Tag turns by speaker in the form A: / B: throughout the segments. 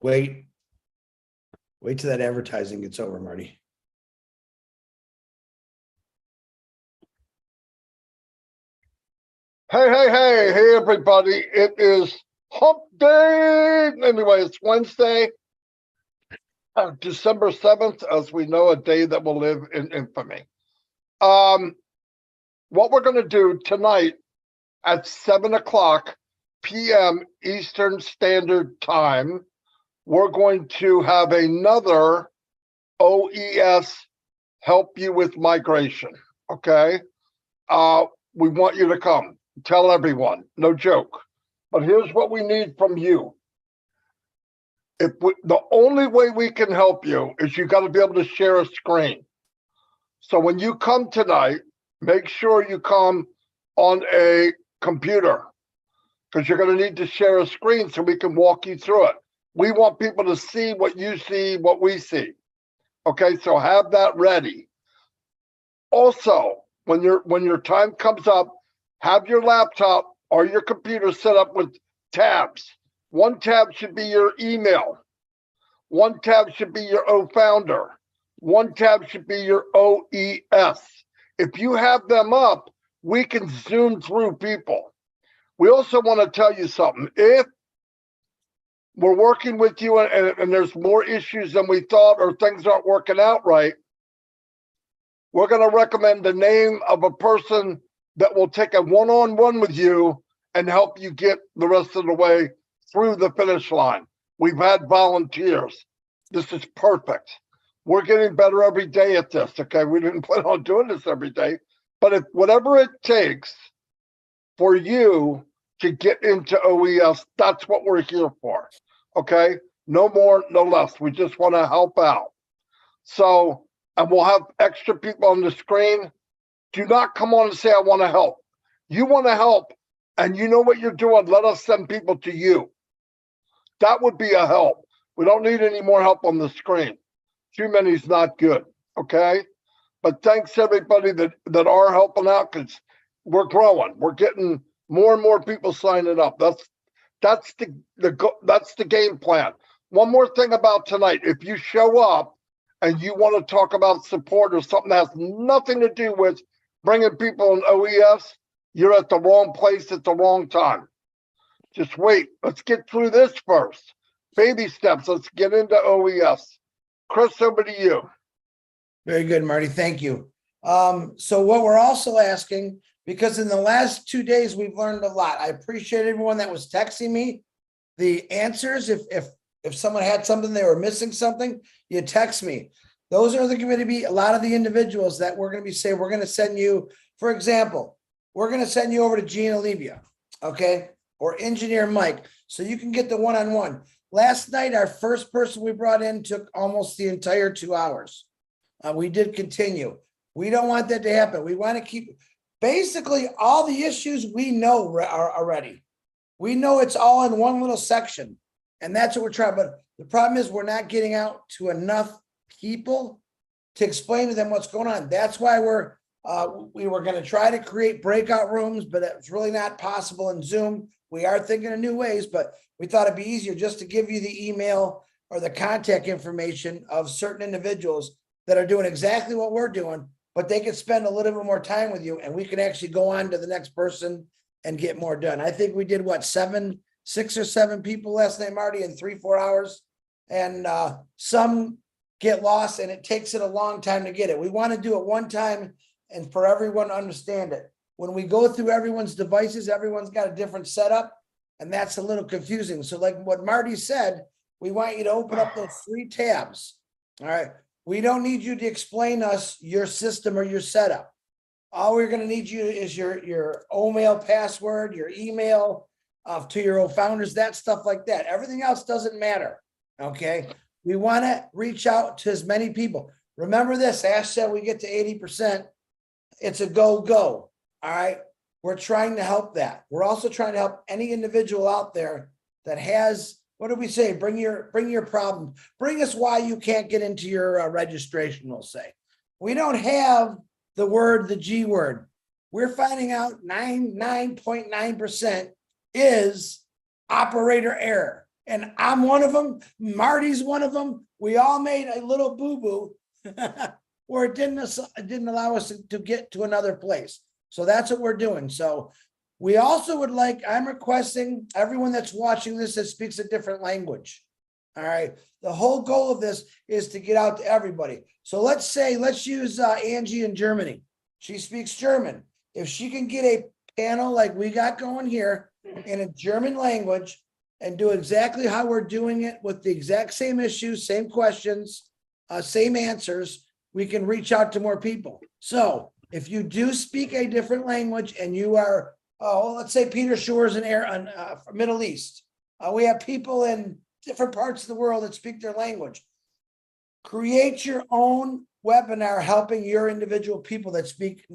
A: Wait till that advertising gets over, Marty.
B: Hey, everybody. It is hump day. Anyway, it's Wednesday, December 7th, as we know, a day that will live in infamy. What we're going to do tonight at 7 o'clock p.m. Eastern Standard Time, we're going to have another OES help you with migration. Okay. We want you to come. Tell everyone, no joke. But here's what we need from you. The only way we can help you is you got to be able to share a screen. So when you come tonight, make sure you come on a computer, because you're going to need to share a screen so we can walk you through it. We want people to see what you see, what we see. Okay, so have that ready. Also, when your time comes up, have your laptop or your computer set up with tabs. One tab should be your email. One tab should be your OFounder. One tab should be your OES. If you have them up, we can zoom through people. We also want to tell you something. If we're working with you and there's more issues than we thought, or things aren't working out right, we're going to recommend the name of a person that will take a one-on-one with you and help you get the rest of the way through the finish line. We've had volunteers. This is perfect. We're getting better every day at this, okay? We didn't plan on doing this every day, but if whatever it takes for you to get into OES, that's what we're here for, okay? No more, no less. We just want to help out. So, and we'll have extra people on the screen. Do not come on and say, I want to help. You want to help and you know what you're doing, let us send people to you. That would be a help. We don't need any more help on the screen. Too many is not good, okay? But thanks everybody that are helping out, because we're growing. We're getting more and more people signing up. That's the game plan. One more thing about tonight. If you show up and you want to talk about support or something that has nothing to do with bringing people in OES, you're at the wrong place at the wrong time. Just wait. Let's get through this first. Baby steps. Let's get into OES. Chris, over to you.
A: Very good, Marty. Thank you. So what we're also asking, because in the last 2 days, we've learned a lot. I appreciate everyone that was texting me the answers. If someone had something, they were missing something, you text me. Those are going to be a lot of the individuals that we're going to be saying, we're going to send you, for example, we're going to send you over to Gene Olivia, okay? Or Engineer Mike, so you can get the one-on-one. Last night, our first person we brought in took almost the entire 2 hours. We did continue. We don't want that to happen. We want to keep, basically all the issues we know are already. We know it's all in one little section, and that's what we're trying. But the problem is we're not getting out to enough people to explain to them what's going on. That's why we were going to try to create breakout rooms, but it's really not possible in Zoom. We are thinking of new ways, but we thought it'd be easier just to give you the email or the contact information of certain individuals that are doing exactly what we're doing, but they could spend a little bit more time with you, and we can actually go on to the next person and get more done. I think we did what, 6 or 7 people last night, Marty, in 3-4 hours, and some get lost, and it takes it a long time to get it. We want to do it one time and for everyone to understand it. When we go through everyone's devices, everyone's got a different setup, and that's a little confusing. So like what Marty said, we want you to open up those 3 tabs. All right. We don't need you to explain us your system or your setup. All we're going to need you is your OMail password, your email to your OFounders, that stuff like that. Everything else doesn't matter. Okay. We want to reach out to as many people. Remember this, Ash said we get to 80%. It's a go. All right. We're trying to help that. We're also trying to help any individual out there that has, what do we say? Bring your problem. Bring us why you can't get into your registration, we'll say. We don't have the G word. We're finding out 99.9% is operator error. And I'm one of them. Marty's one of them. We all made a little boo-boo where it didn't allow us to get to another place. So that's what we're doing. So we also would like, I'm requesting everyone that's watching this that speaks a different language. All right. The whole goal of this is to get out to everybody. So let's use Angie in Germany. She speaks German. If she can get a panel like we got going here in a German language and do exactly how we're doing it with the exact same issues, same questions, same answers, we can reach out to more people. So if you do speak a different language and you are, let's say Peter Shores in Middle East, we have people in different parts of the world that speak their language. Create your own webinar helping your individual people that speak,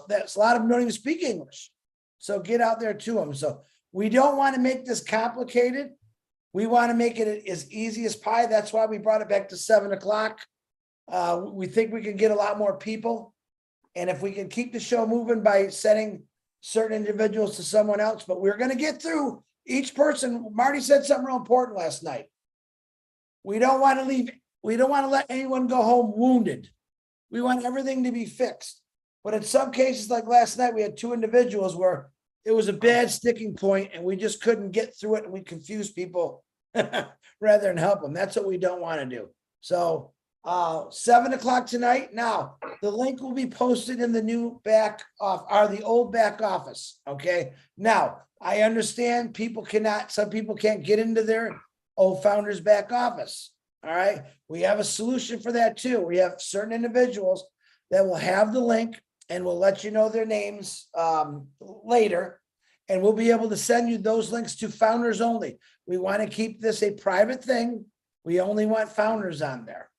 A: that's a lot of them don't even speak English. So get out there to them. So we don't want to make this complicated. We want to make it as easy as pie. That's why we brought it back to 7 o'clock. We think we can get a lot more people. And if we can keep the show moving by sending certain individuals to someone else, but we're going to get through each person. Marty said something real important last night. We don't want to let anyone go home wounded. We want everything to be fixed. But in some cases, like last night, we had 2 individuals where it was a bad sticking point and we just couldn't get through it and we confused people rather than help them. That's what we don't want to do. So 7 o'clock tonight. Now, the link will be posted in the new the old back office. Okay. Now, I understand some people can't get into their old founders back office. All right. We have a solution for that too. We have certain individuals that will have the link and we'll let you know their names later. And we'll be able to send you those links to founders only. We want to keep this a private thing. We only want founders on there.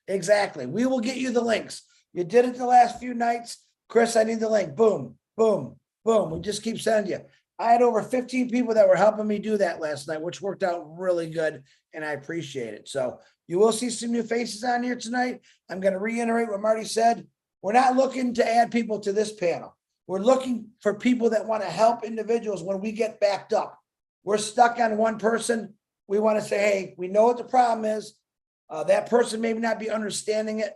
A: Exactly. We will get you the links. You did it the last few nights. Chris, I need the link. Boom, boom, boom. We just keep sending you. I had over 15 people that were helping me do that last night, which worked out really good. And I appreciate it. So you will see some new faces on here tonight. I'm going to reiterate what Marty said. We're not looking to add people to this panel. We're looking for people that want to help individuals when we get backed up. We're stuck on one person. We want to say, hey, we know what the problem is. That person may not be understanding it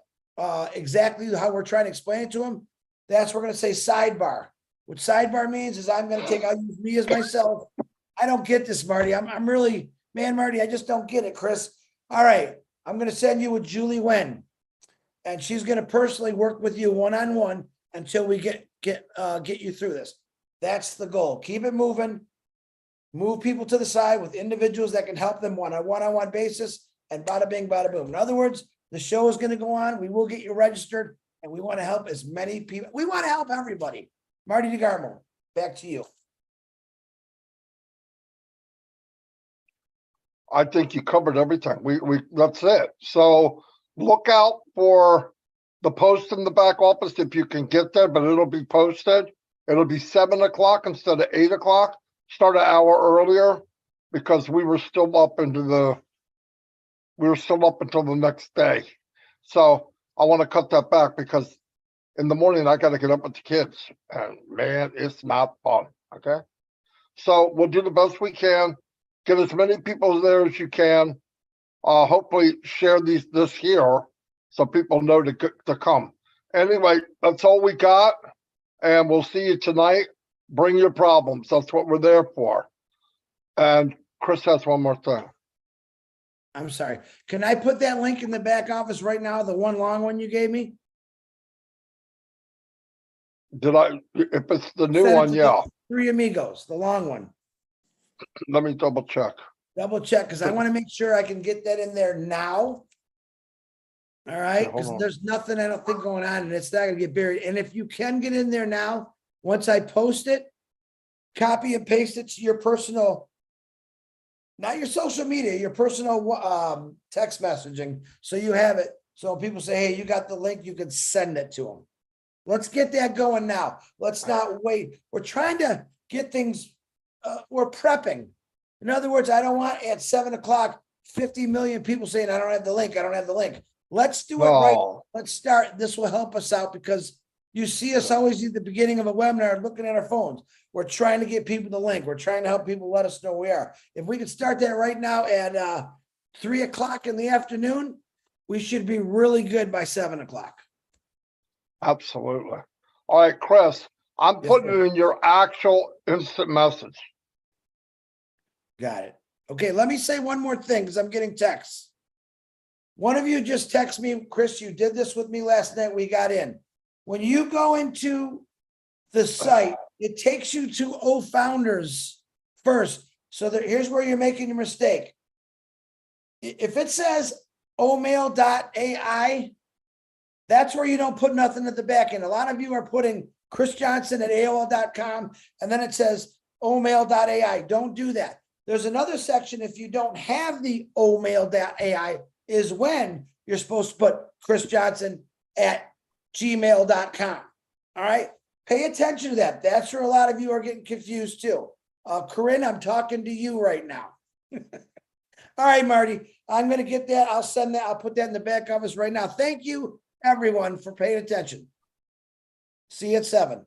A: exactly how we're trying to explain it to them. That's we're going to say sidebar. What sidebar means is I'm going to I'll use me as myself. I don't get this, Marty. I'm really, man, Marty, I just don't get it, Chris. All right. I'm going to send you with Julie Wen. And she's going to personally work with you one-on-one until we get you through this. That's the goal. Keep it moving. Move people to the side with individuals that can help them on a one-on-one basis and bada bing, bada boom. In other words, the show is going to go on. We will get you registered and we want to help as many people. We want to help everybody. Marty DeGarmo, back to you.
B: I think you covered everything. That's it. So look out for the post in the back office if you can get there, but it'll be posted. It'll be 7 o'clock instead of 8 o'clock. Start an hour earlier because we were still up until the next day. So I want to cut that back because in the morning I got to get up with the kids and man, it's not fun. Okay. So we'll do the best we can. Get as many people there as you can. Hopefully share this here so people know to come. Anyway, that's all we got. And we'll see you tonight. Bring your problems. That's what we're there for. And Chris has one more thing.
A: I'm sorry. Can I put that link in the back office right now? The one long one you gave me?
B: Did I? If it's the new one, yeah.
A: Three Amigos, the long one.
B: Let me double check.
A: Double check because I want to make sure I can get that in there now. All right, because there's nothing I don't think going on and it's not going to get buried. And if you can get in there now, once I post it, copy and paste it to your personal, not your social media, your personal text messaging. So you have it. So when people say, hey, you got the link, you can send it to them. Let's get that going now. Let's not wait. We're trying to get things, we're prepping. In other words, I don't want at 7 o'clock, 50 million people saying, I don't have the link. I don't have the link. Let's do it right. Let's start. This will help us out because You see us always at the beginning of a webinar looking at our phones. We're trying to get people the link. We're trying to help people let us know where we are. If we could start that right now at 3 o'clock in the afternoon, we should be really good by 7 o'clock.
B: Absolutely. All right, Chris, I'm
A: Yes,
B: putting
A: sir.
B: it in your actual instant message.
A: Got it. Okay, let me say one more thing because I'm getting texts. One of you just texted me, Chris, you did this with me last night. We got in. When you go into the site, it takes you to OFounders first. So that here's where you're making your mistake. If it says omail.ai, that's where you don't put nothing at the back end. A lot of you are putting Chris Johnson at AOL.com and then it says omail.ai. Don't do that. There's another section if you don't have the omail.ai is when you're supposed to put Chris Johnson at gmail.com. All right. Pay attention to that. That's where a lot of you are getting confused too. Corinne, I'm talking to you right now. All right, Marty, I'm going to get that. I'll send that. I'll put that in the back office right now. Thank you, everyone, for paying attention. See you at 7.